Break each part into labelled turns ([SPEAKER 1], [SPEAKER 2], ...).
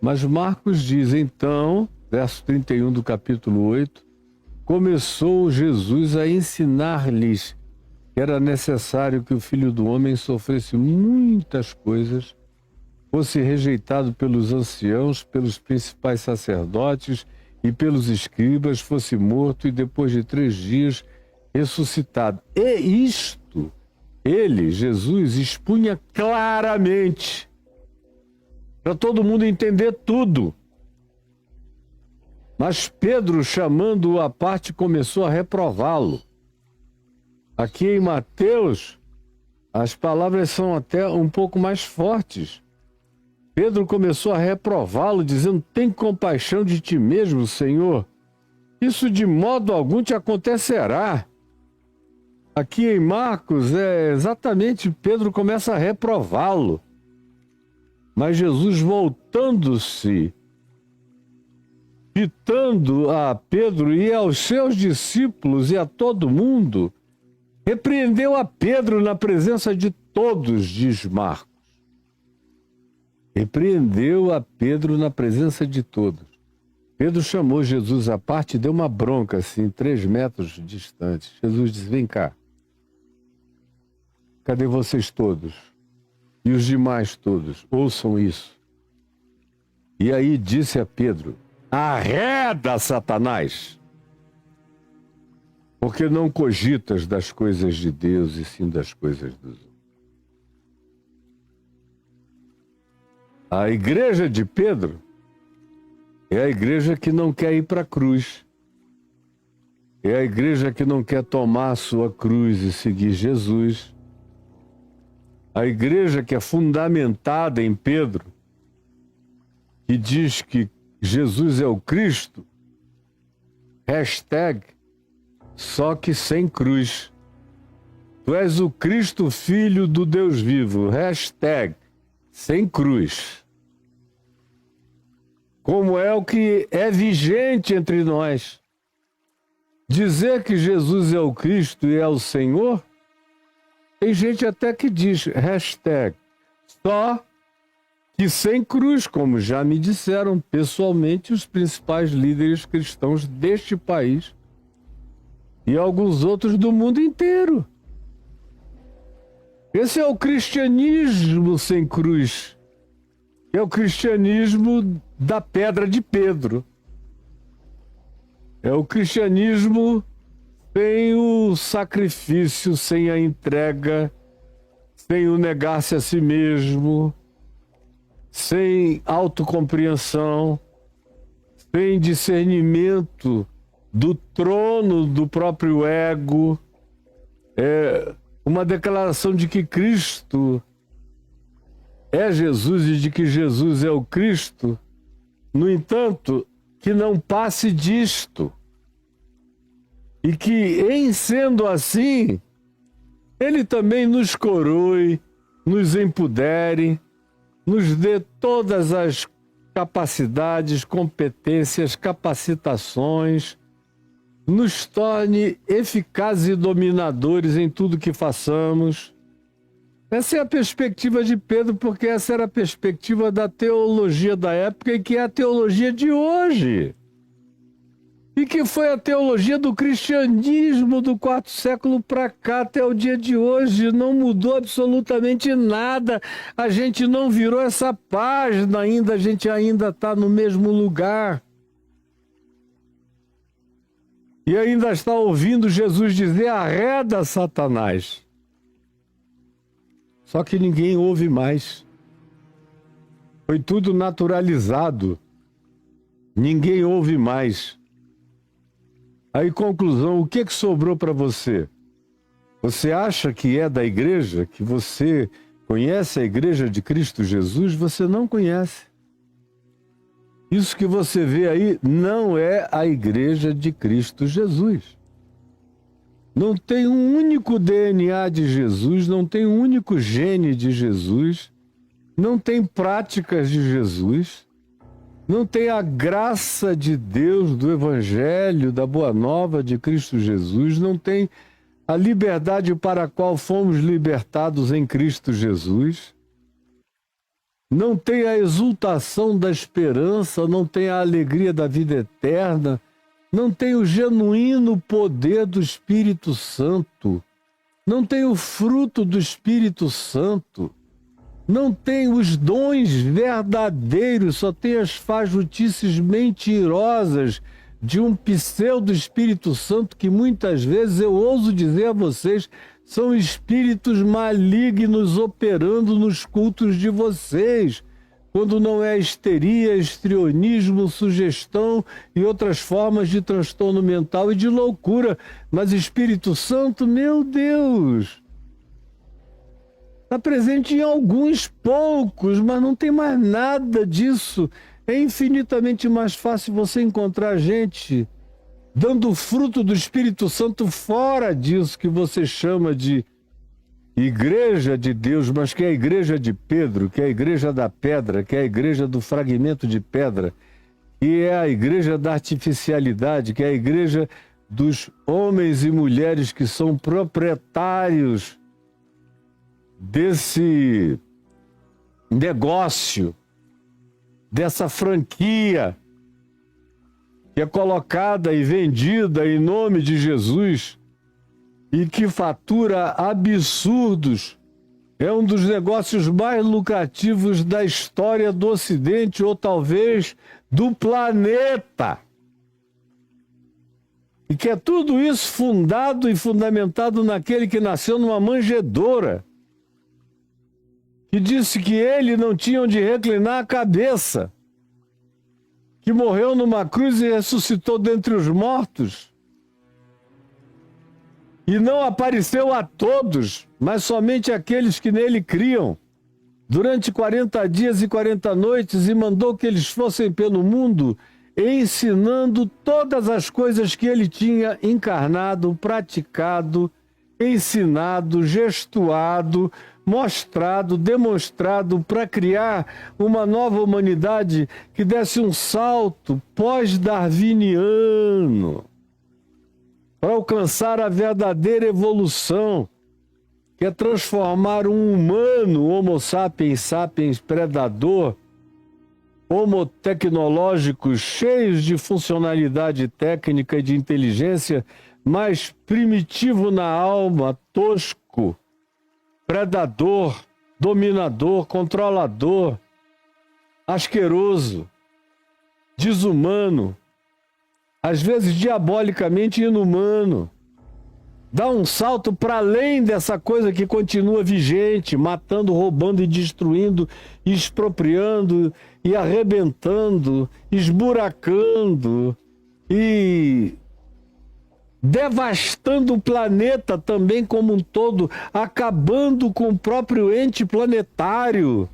[SPEAKER 1] Mas Marcos diz, então, verso 31 do capítulo 8, começou Jesus a ensinar-lhes que era necessário que o Filho do Homem sofresse muitas coisas, fosse rejeitado pelos anciãos, pelos principais sacerdotes e pelos escribas, fosse morto e depois de 3 dias ressuscitado. E isto, ele, Jesus, expunha claramente, para todo mundo entender tudo. Mas Pedro, chamando-o à parte, começou a reprová-lo. Aqui em Mateus, as palavras são até um pouco mais fortes. Pedro começou a reprová-lo, dizendo: tem compaixão de ti mesmo, Senhor. Isso de modo algum te acontecerá. Aqui em Marcos, exatamente, Pedro começa a reprová-lo. Mas Jesus, voltando-se, fitando a Pedro e aos seus discípulos e a todo mundo, repreendeu a Pedro na presença de todos, diz Marcos. Repreendeu a Pedro na presença de todos. Pedro chamou Jesus à parte e deu uma bronca, assim, 3 metros distante. Jesus disse: vem cá. Cadê vocês todos? E os demais todos? Ouçam isso. E aí disse a Pedro: arreda, Satanás! Porque não cogitas das coisas de Deus e sim das coisas dos homens. A igreja de Pedro é a igreja que não quer ir para a cruz. É a igreja que não quer tomar a sua cruz e seguir Jesus. A igreja que é fundamentada em Pedro, que diz que Jesus é o Cristo, hashtag, só que sem cruz. Tu és o Cristo, Filho do Deus vivo, hashtag, sem cruz. Como é o que é vigente entre nós. Dizer que Jesus é o Cristo e é o Senhor, tem gente até que diz, hashtag, só que sem cruz, como já me disseram pessoalmente os principais líderes cristãos deste país e alguns outros do mundo inteiro. Esse é o cristianismo sem cruz. É o cristianismo da pedra de Pedro. É o cristianismo sem o sacrifício, sem a entrega, sem o negar-se a si mesmo, sem autocompreensão, sem discernimento do trono do próprio ego. É uma declaração de que Cristo é Jesus e de que Jesus é o Cristo. No entanto, que não passe disto. E que, em sendo assim, Ele também nos coroe, nos empodere, nos dê todas as capacidades, competências, capacitações, nos torne eficazes e dominadores em tudo que façamos. Essa é a perspectiva de Pedro, porque essa era a perspectiva da teologia da época e que é a teologia de hoje. E que foi a teologia do cristianismo do 4º século para cá até o dia de hoje. Não mudou absolutamente nada. A gente não virou essa página ainda, a gente ainda está no mesmo lugar. E ainda está ouvindo Jesus dizer: arreda, Satanás. Só que ninguém ouve mais. Foi tudo naturalizado. Ninguém ouve mais. Aí, conclusão, o que sobrou para você? Você acha que é da igreja? Que você conhece a igreja de Cristo Jesus? Você não conhece. Isso que você vê aí não é a igreja de Cristo Jesus. Não tem um único DNA de Jesus, não tem um único gene de Jesus, não tem práticas de Jesus, não tem a graça de Deus, do Evangelho, da Boa Nova de Cristo Jesus, não tem a liberdade para a qual fomos libertados em Cristo Jesus. não tem a exultação da esperança, não tem a alegria da vida eterna, não tem o genuíno poder do Espírito Santo, não tem o fruto do Espírito Santo, não tem os dons verdadeiros, só tem as fajutices mentirosas de um pseudo-Espírito Santo que muitas vezes, eu ouso dizer a vocês, são espíritos malignos operando nos cultos de vocês, quando não é histeria, histrionismo, sugestão e outras formas de transtorno mental e de loucura. Mas Espírito Santo, meu Deus, está presente em alguns poucos, mas não tem mais nada disso. É infinitamente mais fácil você encontrar gente dando o fruto do Espírito Santo fora disso que você chama de igreja de Deus, mas que é a igreja de Pedro, que é a igreja da pedra, que é a igreja do fragmento de pedra, que é a igreja da artificialidade, que é a igreja dos homens e mulheres que são proprietários desse negócio, dessa franquia que é colocada e vendida em nome de Jesus e que fatura absurdos. É um dos negócios mais lucrativos da história do Ocidente ou talvez do planeta. E que é tudo isso fundado e fundamentado naquele que nasceu numa manjedoura, que disse que ele não tinha onde reclinar a cabeça, que morreu numa cruz e ressuscitou dentre os mortos, e não apareceu a todos, mas somente àqueles que nele criam, durante 40 dias e 40 noites, e mandou que eles fossem pelo mundo, ensinando todas as coisas que ele tinha encarnado, praticado, ensinado, gestuado, mostrado, demonstrado para criar uma nova humanidade que desse um salto pós-darwiniano, para alcançar a verdadeira evolução, que é transformar um humano, Homo sapiens sapiens predador, homo tecnológico, cheios de funcionalidade técnica e de inteligência, mas primitivo na alma, tosco, predador, dominador, controlador, asqueroso, desumano, às vezes diabolicamente inumano. Dá um salto para além dessa coisa que continua vigente, matando, roubando e destruindo, expropriando e arrebentando, esburacando e devastando o planeta também como um todo, acabando com o próprio ente planetário.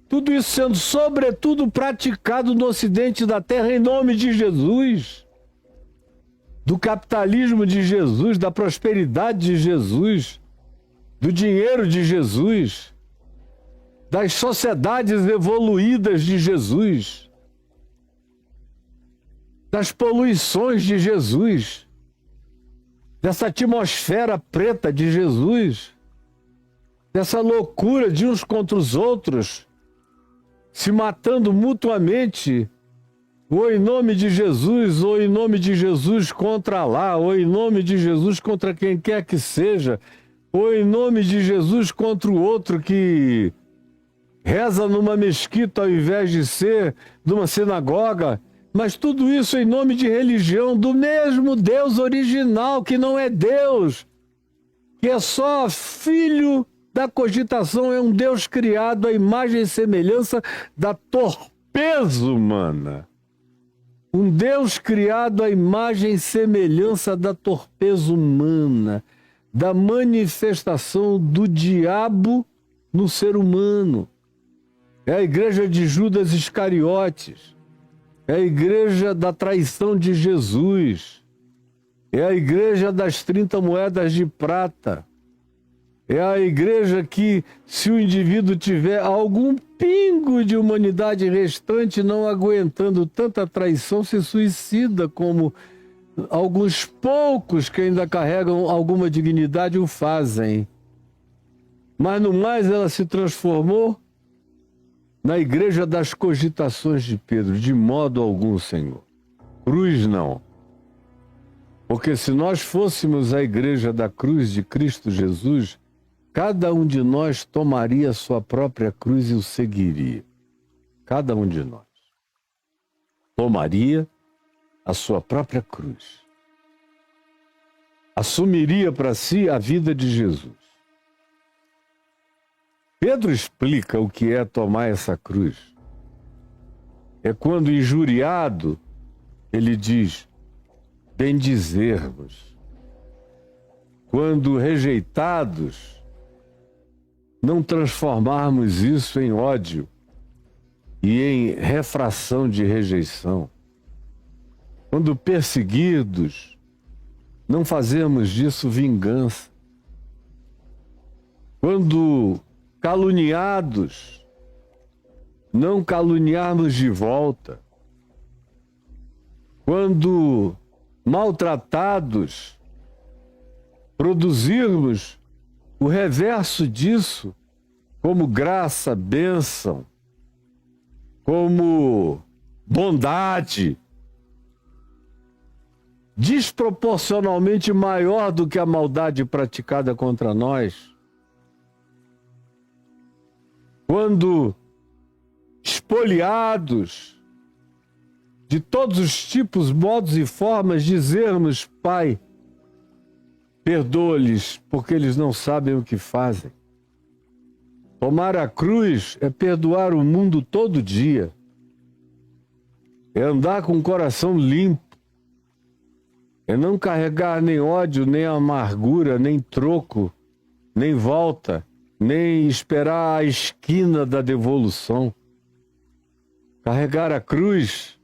[SPEAKER 1] Tudo isso sendo, sobretudo, praticado no Ocidente da Terra em nome de Jesus, do capitalismo de Jesus, da prosperidade de Jesus, do dinheiro de Jesus, das sociedades evoluídas de Jesus, das poluições de Jesus, dessa atmosfera preta de Jesus, dessa loucura de uns contra os outros, se matando mutuamente, ou em nome de Jesus, ou em nome de Jesus contra lá, ou em nome de Jesus contra quem quer que seja, ou em nome de Jesus contra o outro que reza numa mesquita ao invés de ser numa sinagoga. Mas tudo isso em nome de religião do mesmo Deus original, que não é Deus, que é só filho da cogitação, é um Deus criado à imagem e semelhança da torpeza humana. Um Deus criado à imagem e semelhança da torpeza humana, da manifestação do diabo no ser humano. É a igreja de Judas Iscariotes. É a igreja da traição de Jesus. É a igreja das 30 moedas de prata. É a igreja que, se o indivíduo tiver algum pingo de humanidade restante, não aguentando tanta traição, se suicida, como alguns poucos que ainda carregam alguma dignidade o fazem. Mas no mais ela se transformou na igreja das cogitações de Pedro. De modo algum, Senhor. Cruz não. Porque se nós fôssemos a igreja da cruz de Cristo Jesus, cada um de nós tomaria a sua própria cruz e o seguiria. Cada um de nós tomaria a sua própria cruz. Assumiria para si a vida de Jesus. Pedro explica o que é tomar essa cruz. É quando injuriado, ele diz, bendizer-vos. Quando rejeitados, não transformarmos isso em ódio e em refração de rejeição. Quando perseguidos, não fazermos disso vingança. Quando caluniados, não caluniarmos de volta. Quando maltratados, produzirmos o reverso disso como graça, bênção, como bondade, desproporcionalmente maior do que a maldade praticada contra nós. Quando espoliados de todos os tipos, modos e formas, dizermos, Pai, perdoa-lhes, porque eles não sabem o que fazem. Tomar a cruz é perdoar o mundo todo dia. É andar com o coração limpo. É não carregar nem ódio, nem amargura, nem troco, nem volta, nem esperar a esquina da devolução. Carregar a cruz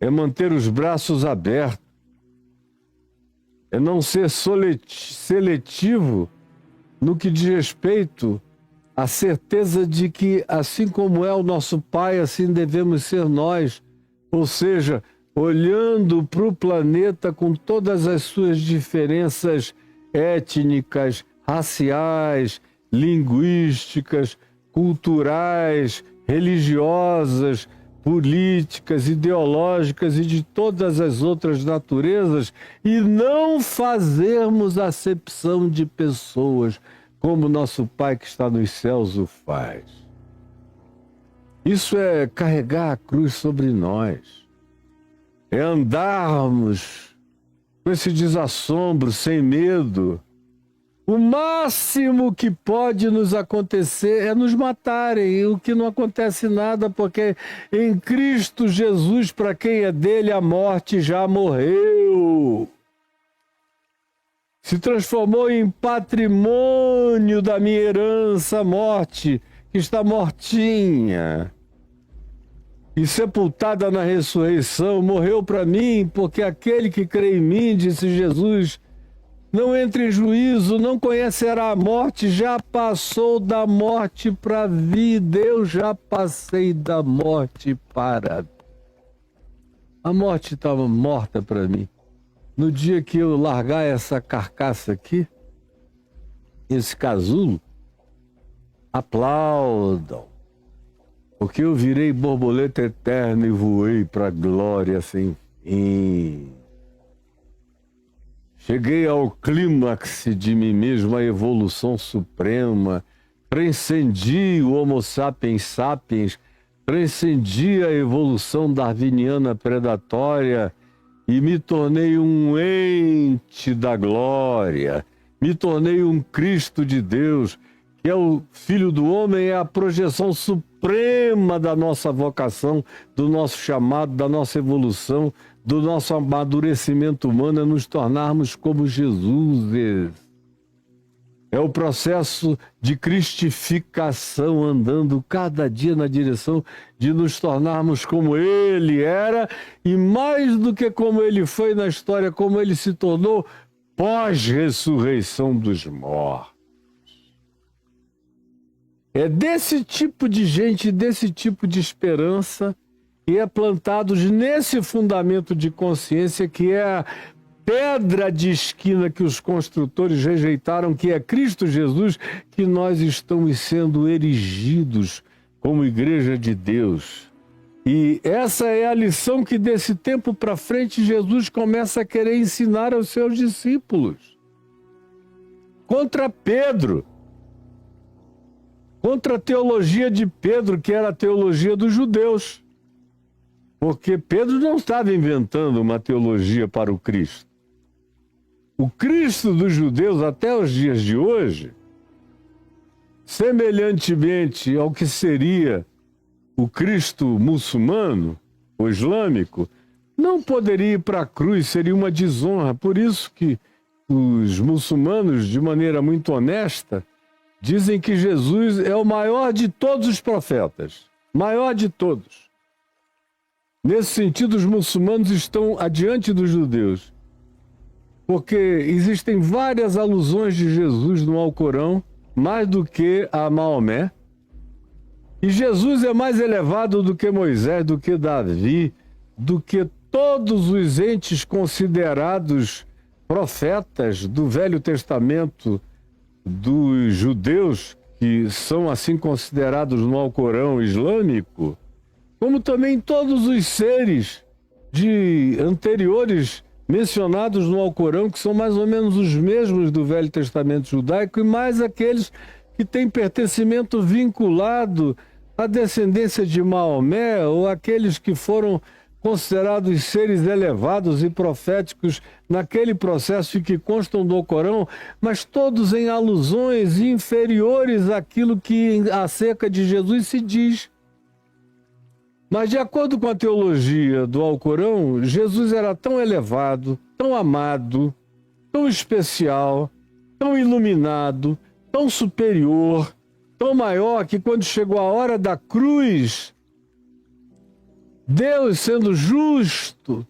[SPEAKER 1] é manter os braços abertos. É não ser seletivo no que diz respeito à certeza de que, assim como é o nosso Pai, assim devemos ser nós. Ou seja, olhando para o planeta com todas as suas diferenças étnicas, raciais, linguísticas, culturais, religiosas, políticas, ideológicas e de todas as outras naturezas, e não fazermos acepção de pessoas, como nosso Pai que está nos céus o faz. Isso é carregar a cruz sobre nós. É andarmos com esse desassombro, sem medo. O máximo que pode nos acontecer é nos matarem, o que não acontece nada, porque em Cristo Jesus, para quem é dele, a morte já morreu. Se transformou em patrimônio da minha herança, a morte, que está mortinha. E sepultada na ressurreição, morreu para mim, porque aquele que crê em mim, disse Jesus, não entra em juízo, não conhecerá a morte, já passou da morte para a vida, eu já passei da morte para a vida. A morte estava morta para mim. No dia que eu largar essa carcaça aqui, esse casulo, aplaudam, porque eu virei borboleta eterna e voei para a glória sem fim. Cheguei ao clímax de mim mesmo, a evolução suprema, transcendi o Homo sapiens sapiens, transcendi a evolução darwiniana predatória e me tornei um ente da glória, me tornei um Cristo de Deus, que é o Filho do Homem, é a projeção suprema da nossa vocação, do nosso chamado, da nossa evolução, do nosso amadurecimento humano, é nos tornarmos como Jesus. É o processo de cristificação, andando cada dia na direção de nos tornarmos como Ele era e mais do que como Ele foi na história, como Ele se tornou pós-ressurreição dos mortos. É desse tipo de gente, desse tipo de esperança, e é plantados nesse fundamento de consciência que é a pedra de esquina que os construtores rejeitaram, que é Cristo Jesus, que nós estamos sendo erigidos como igreja de Deus. E essa é a lição que desse tempo para frente Jesus começa a querer ensinar aos seus discípulos. Contra Pedro, contra a teologia de Pedro, que era a teologia dos judeus. Porque Pedro não estava inventando uma teologia para o Cristo. O Cristo dos judeus, até os dias de hoje, semelhantemente ao que seria o Cristo muçulmano, o islâmico, não poderia ir para a cruz, seria uma desonra. Por isso que os muçulmanos, de maneira muito honesta, dizem que Jesus é o maior de todos os profetas, maior de todos. Nesse sentido, os muçulmanos estão adiante dos judeus, porque existem várias alusões de Jesus no Alcorão, mais do que a Maomé. E Jesus é mais elevado do que Moisés, do que Davi, do que todos os entes considerados profetas do Velho Testamento dos judeus, que são assim considerados no Alcorão islâmico, como também todos os seres anteriores mencionados no Alcorão, que são mais ou menos os mesmos do Velho Testamento judaico, e mais aqueles que têm pertencimento vinculado à descendência de Maomé, ou aqueles que foram considerados seres elevados e proféticos naquele processo e que constam do Alcorão, mas todos em alusões inferiores àquilo que acerca de Jesus se diz. Mas de acordo com a teologia do Alcorão, Jesus era tão elevado, tão amado, tão especial, tão iluminado, tão superior, tão maior, que quando chegou a hora da cruz, Deus, sendo justo,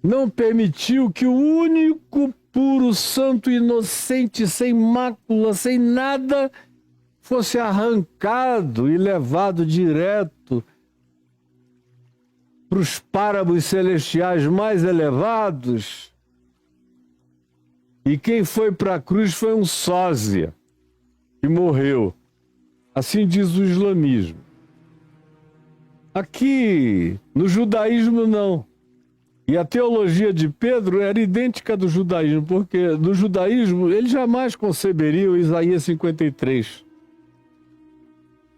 [SPEAKER 1] não permitiu que o único puro, santo, inocente, sem mácula, sem nada, fosse arrancado e levado direto para os páramos celestiais mais elevados. E quem foi para a cruz foi um sósia, que morreu. Assim diz o islamismo. Aqui, no judaísmo, não. E a teologia de Pedro era idêntica do judaísmo, porque no judaísmo ele jamais conceberia o Isaías 53.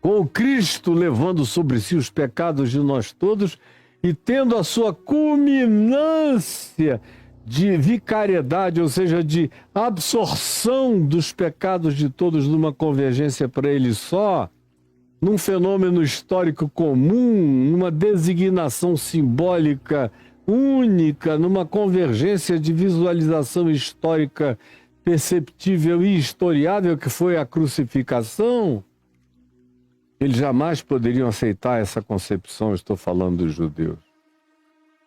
[SPEAKER 1] Com o Cristo levando sobre si os pecados de nós todos e tendo a sua culminância de vicariedade, ou seja, de absorção dos pecados de todos numa convergência para ele só, num fenômeno histórico comum, numa designação simbólica única, numa convergência de visualização histórica perceptível e historiável, que foi a crucificação, eles jamais poderiam aceitar essa concepção. Estou falando dos judeus.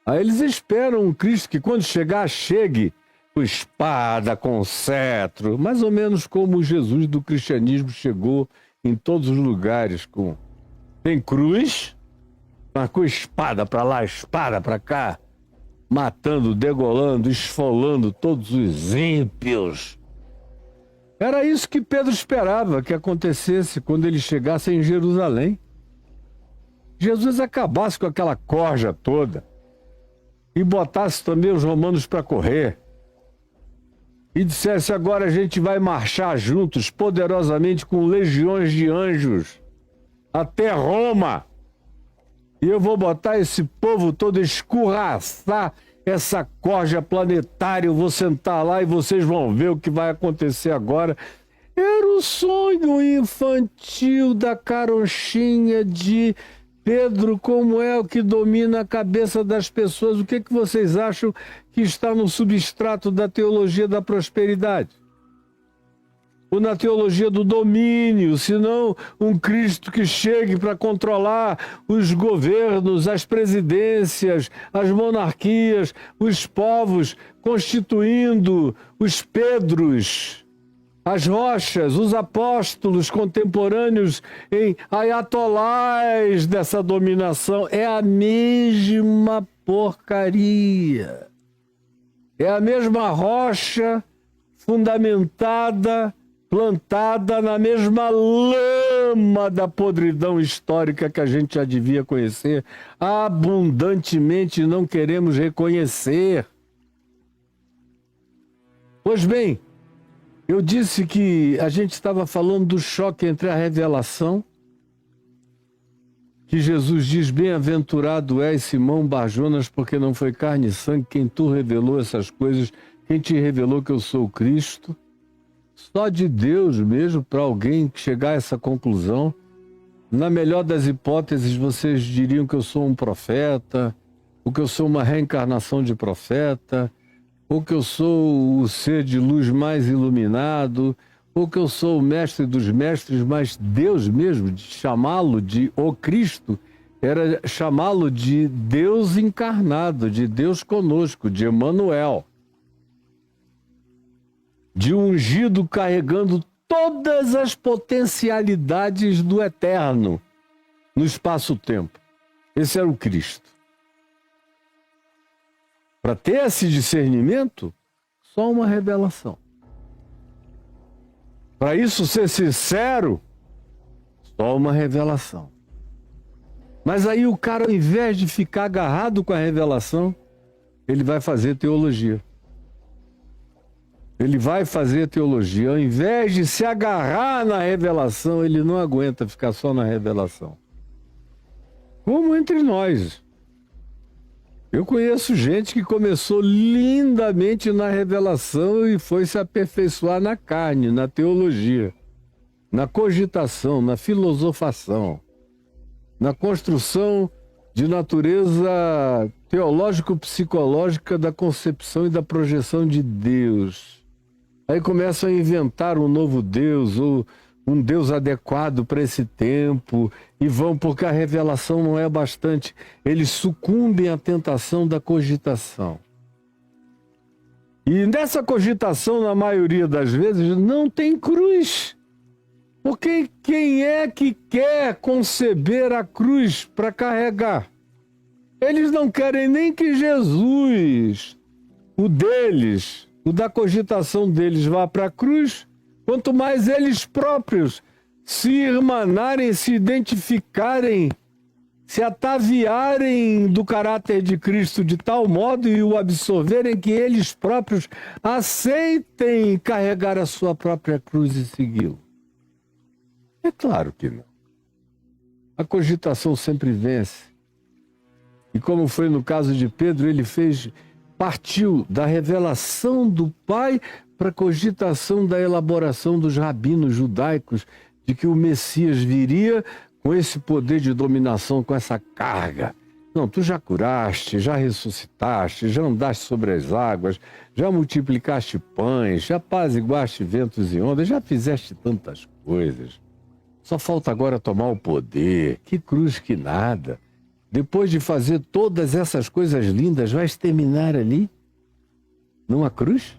[SPEAKER 1] Aí eles esperam um Cristo que, quando chegar, chegue com espada, com cetro, mais ou menos como o Jesus do cristianismo chegou em todos os lugares, tem cruz, mas com espada para lá, espada para cá, matando, degolando, esfolando todos os ímpios. Era isso que Pedro esperava que acontecesse quando ele chegasse em Jerusalém. Jesus acabasse com aquela corja toda e botasse também os romanos para correr e dissesse: agora a gente vai marchar juntos, poderosamente, com legiões de anjos, até Roma. E eu vou botar esse povo todo, escorraçar essa corja planetária, eu vou sentar lá e vocês vão ver o que vai acontecer agora. Era o sonho infantil da caronchinha de Pedro, como é o que domina a cabeça das pessoas. O que vocês acham que está no substrato da teologia da prosperidade? Ou na teologia do domínio, senão um Cristo que chegue para controlar os governos, as presidências, as monarquias, os povos, constituindo os Pedros, as rochas, os apóstolos contemporâneos em ayatolás dessa dominação. É a mesma porcaria. É a mesma rocha fundamentada, plantada na mesma lama da podridão histórica que a gente já devia conhecer, abundantemente não queremos reconhecer. Pois bem, eu disse que a gente estava falando do choque entre a revelação, que Jesus diz: bem-aventurado és, Simão Bar-Jonas, porque não foi carne e sangue quem tu revelou essas coisas, quem te revelou que eu sou o Cristo. Só de Deus mesmo, para alguém chegar a essa conclusão. Na melhor das hipóteses, vocês diriam que eu sou um profeta, ou que eu sou uma reencarnação de profeta, ou que eu sou o ser de luz mais iluminado, ou que eu sou o mestre dos mestres, mas Deus mesmo, de chamá-lo de o Cristo, era chamá-lo de Deus encarnado, de Deus conosco, de Emmanuel, de ungido carregando todas as potencialidades do eterno no espaço-tempo. Esse era o Cristo. Para ter esse discernimento, só uma revelação. Para isso ser sincero, só uma revelação. Mas aí o cara, ao invés de ficar agarrado com a revelação, ele vai fazer teologia. Ele vai fazer teologia. Ao invés de se agarrar na revelação, ele não aguenta ficar só na revelação. Como entre nós. Eu conheço gente que começou lindamente na revelação e foi se aperfeiçoar na carne, na teologia, na cogitação, na filosofação, na construção de natureza teológico-psicológica da concepção e da projeção de Deus. Aí começam a inventar um novo Deus, ou um Deus adequado para esse tempo, e vão, porque a revelação não é bastante, eles sucumbem à tentação da cogitação. E nessa cogitação, na maioria das vezes, não tem cruz. Porque quem é que quer conceber a cruz para carregar? Eles não querem nem que Jesus, o deles, o da cogitação deles, vá para a cruz, quanto mais eles próprios se irmanarem, se identificarem, se ataviarem do caráter de Cristo de tal modo e o absorverem que eles próprios aceitem carregar a sua própria cruz e segui-lo. É claro que não. A cogitação sempre vence. E como foi no caso de Pedro, ele partiu da revelação do Pai para a cogitação da elaboração dos rabinos judaicos de que o Messias viria com esse poder de dominação, com essa carga. Não, tu já curaste, já ressuscitaste, já andaste sobre as águas, já multiplicaste pães, já apaziguaste ventos e ondas, já fizeste tantas coisas. Só falta agora tomar o poder. Que cruz, que nada. Depois de fazer todas essas coisas lindas, vais terminar ali? Numa cruz?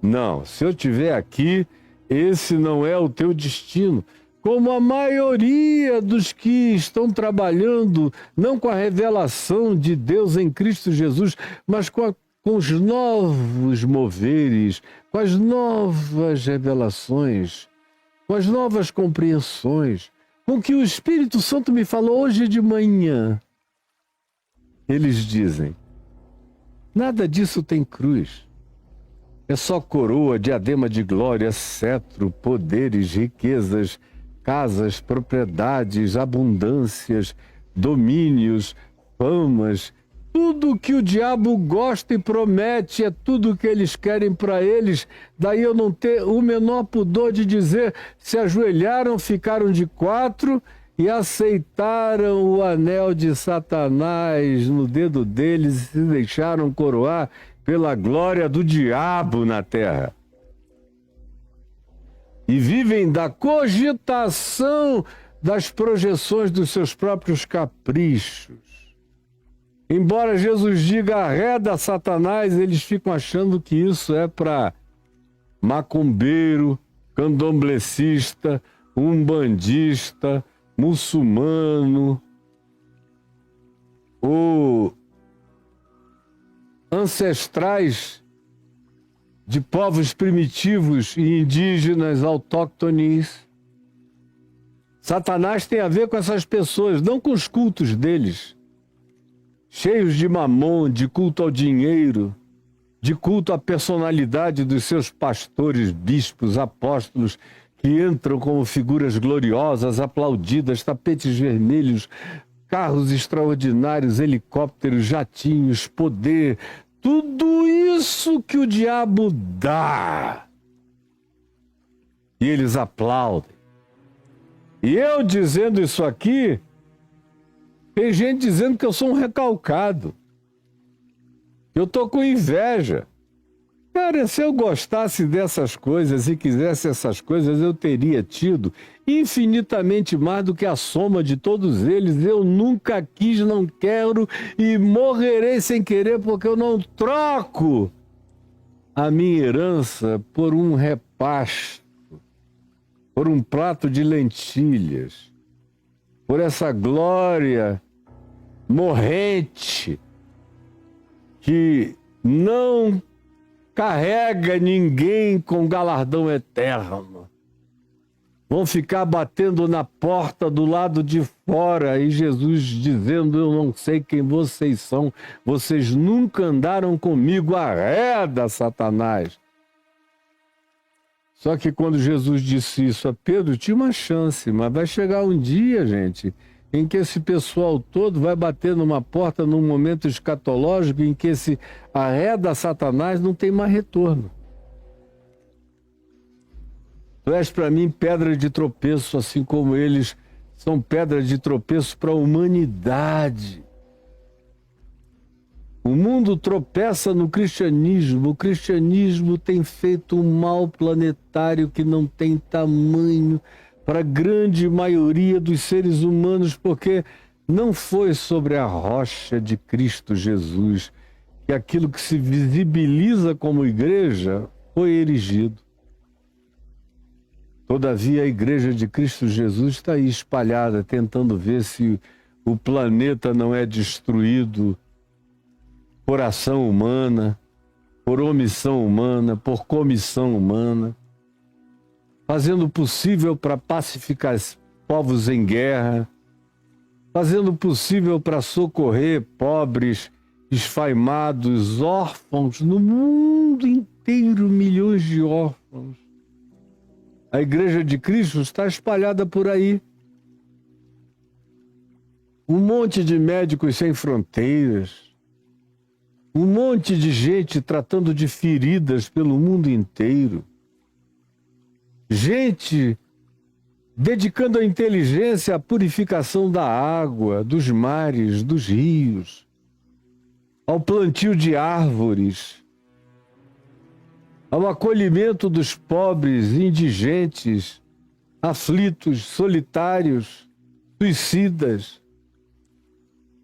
[SPEAKER 1] Não, se eu estiver aqui, esse não é o teu destino. Como a maioria dos que estão trabalhando, não com a revelação de Deus em Cristo Jesus, mas com os novos moveres, com as novas revelações, com as novas compreensões, com o que o Espírito Santo me falou hoje de manhã. Eles dizem: nada disso tem cruz. É só coroa, diadema de glória, cetro, poderes, riquezas, casas, propriedades, abundâncias, domínios, famas. Tudo que o diabo gosta e promete é tudo que eles querem para eles. Daí eu não ter o menor pudor de dizer: se ajoelharam, ficaram de quatro e aceitaram o anel de Satanás no dedo deles e se deixaram coroar pela glória do diabo na terra. E vivem da cogitação das projeções dos seus próprios caprichos. Embora Jesus diga arreda Satanás, eles ficam achando que isso é para macumbeiro, candomblecista, umbandista, muçulmano ou ancestrais de povos primitivos e indígenas autóctones. Satanás tem a ver com essas pessoas, não com os cultos deles, cheios de mamon, de culto ao dinheiro, de culto à personalidade dos seus pastores, bispos, apóstolos, que entram como figuras gloriosas, aplaudidas, tapetes vermelhos, carros extraordinários, helicópteros, jatinhos, poder, tudo isso que o diabo dá. E eles aplaudem. E eu dizendo isso aqui, tem gente dizendo que eu sou um recalcado. Eu tô com inveja. Cara, se eu gostasse dessas coisas e quisesse essas coisas, eu teria tido infinitamente mais do que a soma de todos eles. Eu nunca quis, não quero e morrerei sem querer, porque eu não troco a minha herança por um repasto, por um prato de lentilhas, por essa glória morrente que não carrega ninguém com galardão eterno. Vão ficar batendo na porta do lado de fora e Jesus dizendo: eu não sei quem vocês são, vocês nunca andaram comigo, arreda, Satanás. Só que quando Jesus disse isso a Pedro, tinha uma chance, mas vai chegar um dia, gente, em que esse pessoal todo vai bater numa porta num momento escatológico em que esse arreda Satanás não tem mais retorno. Tu és para mim pedra de tropeço, assim como eles são pedra de tropeço para a humanidade. O mundo tropeça no cristianismo. O cristianismo tem feito um mal planetário que não tem tamanho para a grande maioria dos seres humanos, porque não foi sobre a rocha de Cristo Jesus que aquilo que se visibiliza como igreja foi erigido. Todavia, a igreja de Cristo Jesus está aí espalhada, tentando ver se o planeta não é destruído por ação humana, por omissão humana, por comissão humana, fazendo o possível para pacificar povos em guerra, fazendo o possível para socorrer pobres, esfaimados, órfãos, no mundo inteiro, milhões de órfãos. A Igreja de Cristo está espalhada por aí. Um monte de médicos sem fronteiras, um monte de gente tratando de feridas pelo mundo inteiro, gente dedicando a inteligência à purificação da água, dos mares, dos rios, ao plantio de árvores, ao acolhimento dos pobres, indigentes, aflitos, solitários, suicidas.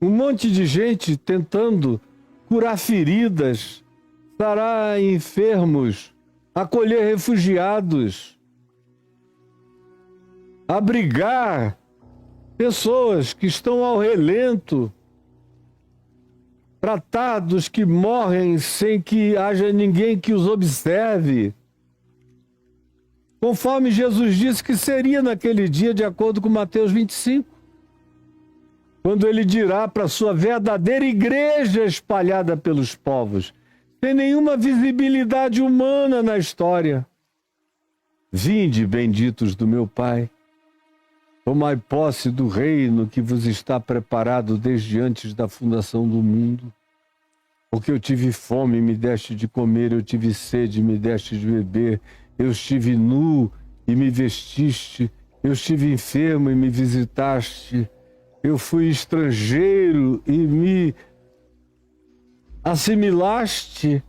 [SPEAKER 1] Um monte de gente tentando curar feridas, sarar enfermos, acolher refugiados, abrigar pessoas que estão ao relento, tratar dos que morrem sem que haja ninguém que os observe, conforme Jesus disse que seria naquele dia, de acordo com Mateus 25, quando ele dirá para a sua verdadeira igreja espalhada pelos povos, sem nenhuma visibilidade humana na história: vinde, benditos do meu Pai, tomai posse do reino que vos está preparado desde antes da fundação do mundo. Porque eu tive fome e me deste de comer, eu tive sede e me deste de beber, eu estive nu e me vestiste, eu estive enfermo e me visitaste, eu fui estrangeiro e me assimilaste,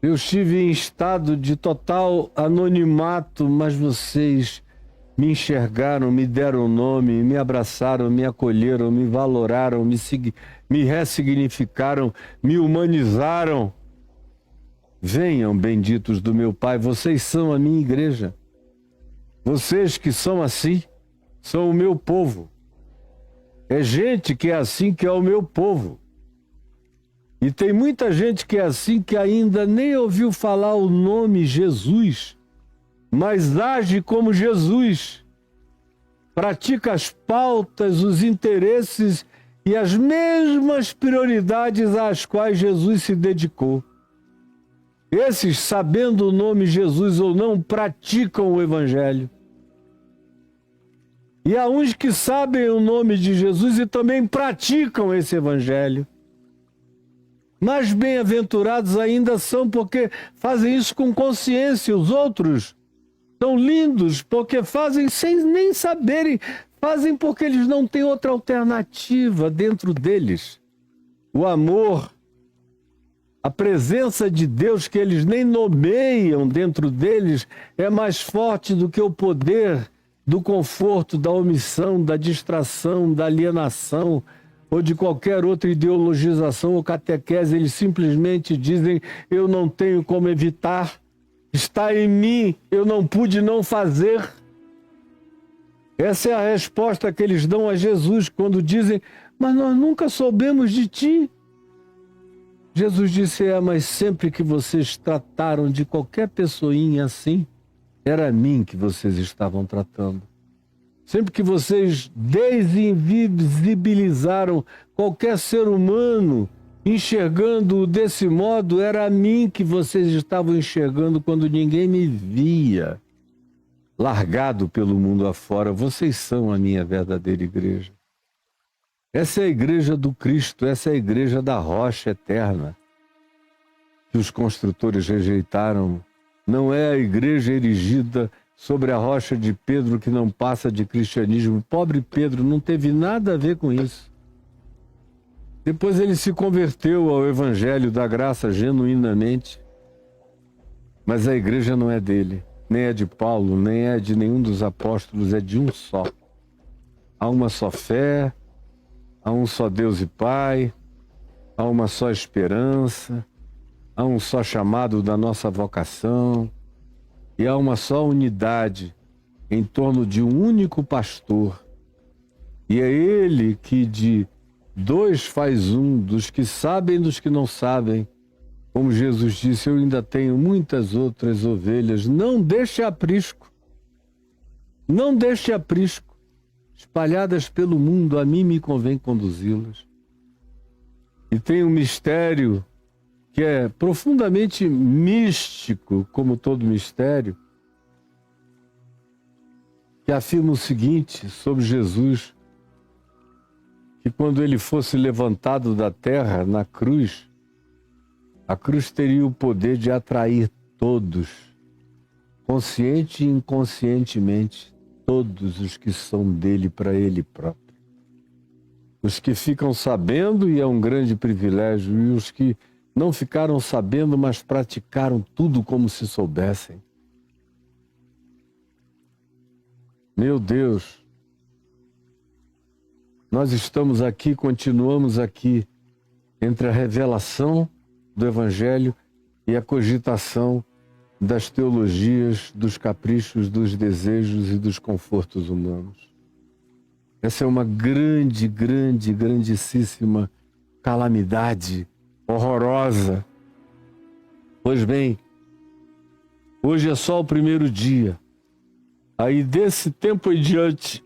[SPEAKER 1] eu estive em estado de total anonimato, mas vocês me enxergaram, me deram nome, me abraçaram, me acolheram, me valoraram, me ressignificaram, me humanizaram. Venham, benditos do meu Pai, vocês são a minha igreja. Vocês que são assim, são o meu povo. É gente que é assim que é o meu povo. E tem muita gente que é assim, que ainda nem ouviu falar o nome Jesus, mas age como Jesus. Pratica as pautas, os interesses e as mesmas prioridades às quais Jesus se dedicou. Esses, sabendo o nome Jesus ou não, praticam o Evangelho. E há uns que sabem o nome de Jesus e também praticam esse Evangelho. Mas bem-aventurados ainda são porque fazem isso com consciência. Os outros são lindos porque fazem sem nem saberem. Fazem porque eles não têm outra alternativa dentro deles. O amor, a presença de Deus que eles nem nomeiam dentro deles é mais forte do que o poder do conforto, da omissão, da distração, da alienação ou de qualquer outra ideologização ou catequese. Eles simplesmente dizem: eu não tenho como evitar, está em mim, eu não pude não fazer. Essa é a resposta que eles dão a Jesus quando dizem: mas nós nunca soubemos de ti. Jesus disse: mas sempre que vocês trataram de qualquer pessoinha assim, era a mim que vocês estavam tratando. Sempre que vocês desinvisibilizaram qualquer ser humano, enxergando-o desse modo, era a mim que vocês estavam enxergando quando ninguém me via. Largado pelo mundo afora, vocês são a minha verdadeira igreja. Essa é a igreja do Cristo, essa é a igreja da rocha eterna, que os construtores rejeitaram. Não é a igreja erigida sobre a rocha de Pedro, que não passa de cristianismo. Pobre Pedro, não teve nada a ver com isso. Depois ele se converteu ao evangelho da graça genuinamente. Mas a igreja não é dele, nem é de Paulo, nem é de nenhum dos apóstolos, é de um só. Há uma só fé, há um só Deus e Pai, há uma só esperança, há um só chamado da nossa vocação e há uma só unidade em torno de um único pastor. E é ele que de dois faz um, dos que sabem e dos que não sabem. Como Jesus disse: eu ainda tenho muitas outras ovelhas, não deixe aprisco. Não deixe aprisco. Espalhadas pelo mundo, a mim me convém conduzi-las. E tem um mistério que é profundamente místico, como todo mistério, que afirma o seguinte sobre Jesus: que quando ele fosse levantado da terra na cruz, a cruz teria o poder de atrair todos, consciente e inconscientemente, todos os que são dele para ele próprio. Os que ficam sabendo, e é um grande privilégio, e os que não ficaram sabendo, mas praticaram tudo como se soubessem. Meu Deus, nós estamos aqui, continuamos aqui, entre a revelação do Evangelho e a cogitação das teologias, dos caprichos, dos desejos e dos confortos humanos. Essa é uma grandíssima calamidade, horrorosa. Pois bem, hoje é só o primeiro dia. Aí desse tempo em diante,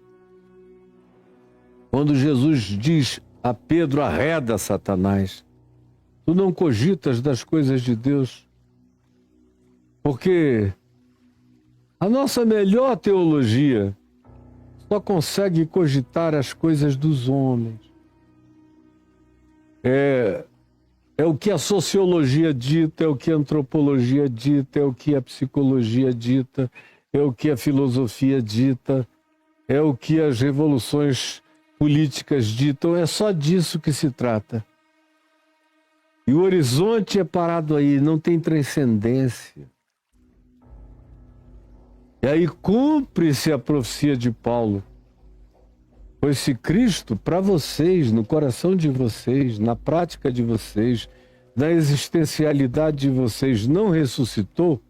[SPEAKER 1] quando Jesus diz a Pedro: arreda, Satanás, tu não cogitas das coisas de Deus, porque a nossa melhor teologia só consegue cogitar as coisas dos homens. É o que a sociologia dita, é o que a antropologia dita, é o que a psicologia dita, é o que a filosofia dita, é o que as revoluções políticas ditam. É só disso que se trata. E o horizonte é parado aí, não tem transcendência. E aí cumpre-se a profecia de Paulo: pois se Cristo, para vocês, no coração de vocês, na prática de vocês, na existencialidade de vocês, não ressuscitou,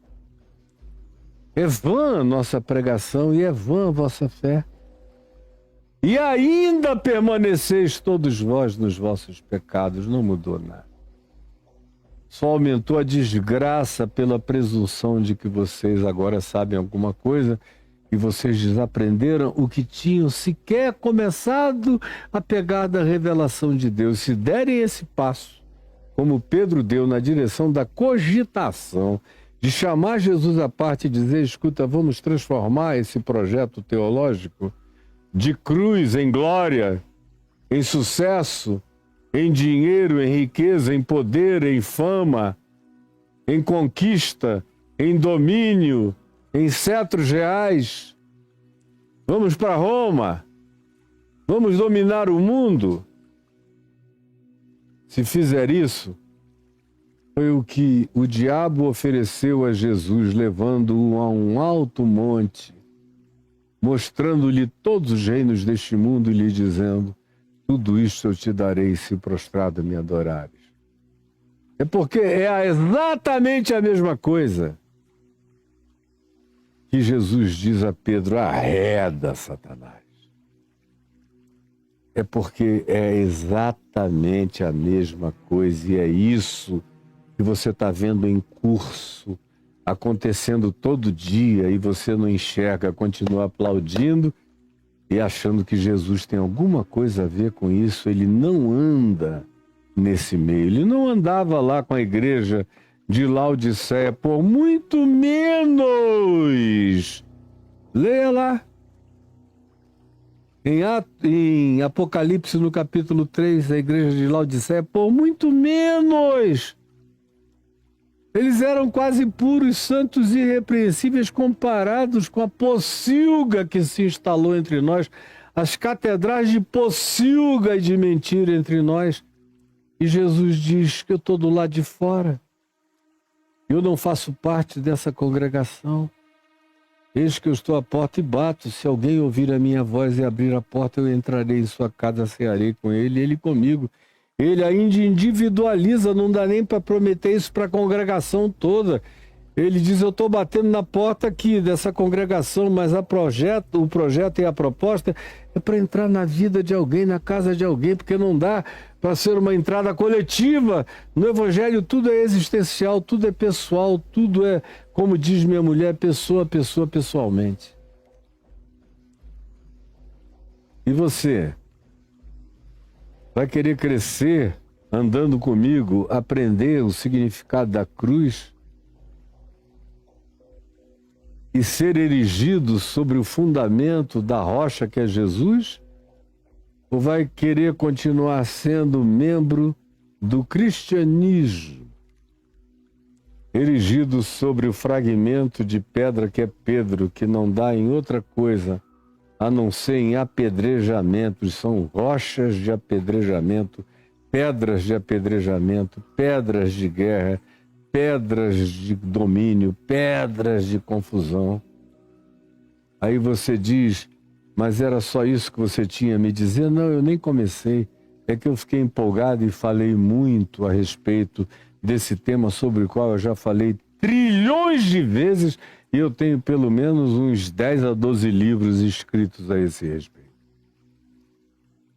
[SPEAKER 1] é vã a nossa pregação e é vã a vossa fé. E ainda permaneceis todos vós nos vossos pecados. Não mudou nada. só aumentou a desgraça pela presunção de que vocês agora sabem alguma coisa e vocês desaprenderam o que tinham sequer começado a pegar da revelação de Deus. Se derem esse passo, como Pedro deu na direção da cogitação, de chamar Jesus à parte e dizer, escuta, vamos transformar esse projeto teológico de cruz em glória, em sucesso, em dinheiro, em riqueza, em poder, em fama, em conquista, em domínio, em cetros reais. Vamos para Roma. Vamos dominar o mundo. Se fizer isso, foi o que o diabo ofereceu a Jesus, levando-o a um alto monte, mostrando-lhe todos os reinos deste mundo e lhe dizendo, tudo isto eu te darei se prostrado me adorares. É porque é exatamente a mesma coisa que Jesus diz a Pedro, arreda, Satanás. É porque é exatamente a mesma coisa e é isso que você está vendo em curso, acontecendo todo dia e você não enxerga, continua aplaudindo e achando que Jesus tem alguma coisa a ver com isso. Ele não anda nesse meio. Ele não andava lá com a igreja de Laodiceia, por muito menos. Leia lá. Em Apocalipse, no capítulo 3, a igreja de Laodiceia, por muito menos. Eles eram quase puros, santos e irrepreensíveis comparados com a pocilga que se instalou entre nós, as catedrais de pocilga e de mentira entre nós. E Jesus diz que eu estou do lado de fora. Eu não faço parte dessa congregação. Eis que eu estou à porta e bato. Se alguém ouvir a minha voz e abrir a porta, eu entrarei em sua casa, cearei com ele e ele comigo. Ele ainda individualiza, não dá nem para prometer isso para a congregação toda. Ele diz, eu estou batendo na porta aqui dessa congregação, mas o projeto e a proposta é para entrar na vida de alguém, na casa de alguém, porque não dá para ser uma entrada coletiva. No Evangelho tudo é existencial, tudo é pessoal, tudo é, como diz minha mulher, pessoa, pessoalmente. E você? Vai querer crescer andando comigo, aprender o significado da cruz e ser erigido sobre o fundamento da rocha que é Jesus? Ou vai querer continuar sendo membro do cristianismo, erigido sobre o fragmento de pedra que é Pedro, que não dá em outra coisa a não ser em apedrejamentos, são rochas de apedrejamento, pedras de apedrejamento, pedras de guerra, pedras de domínio, pedras de confusão. Aí você diz, mas era só isso que você tinha a me dizer? Não, eu nem comecei. É que eu fiquei empolgado e falei muito a respeito desse tema sobre o qual eu já falei trilhões de vezes e eu tenho pelo menos uns 10 a 12 livros escritos a esse respeito.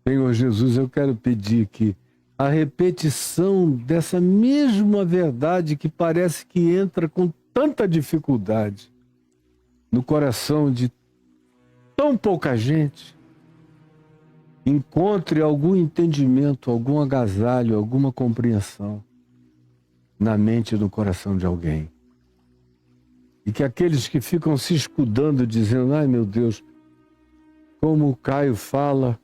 [SPEAKER 1] Senhor Jesus, eu quero pedir que a repetição dessa mesma verdade que parece que entra com tanta dificuldade no coração de tão pouca gente, encontre algum entendimento, algum agasalho, alguma compreensão na mente e no coração de alguém. E que aqueles que ficam se escudando, dizendo, ai meu Deus, como o Caio fala,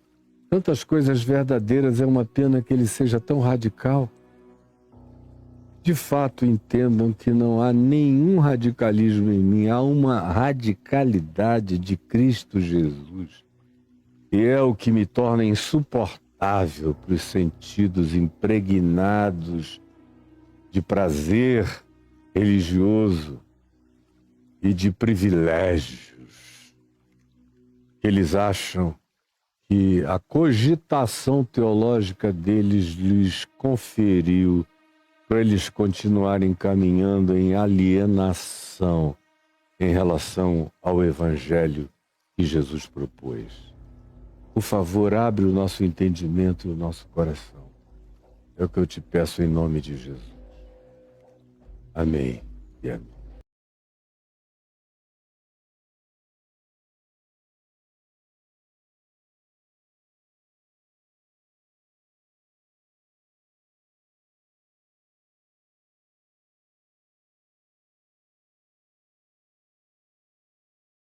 [SPEAKER 1] tantas coisas verdadeiras, é uma pena que ele seja tão radical. De fato, entendam que não há nenhum radicalismo em mim, há uma radicalidade de Cristo Jesus. E é o que me torna insuportável para os sentidos impregnados de prazer religioso e de privilégios. Eles acham que a cogitação teológica deles lhes conferiu para eles continuarem caminhando em alienação em relação ao Evangelho que Jesus propôs. Por favor, abre o nosso entendimento e o nosso coração. É o que eu te peço em nome de Jesus. Amém e amém.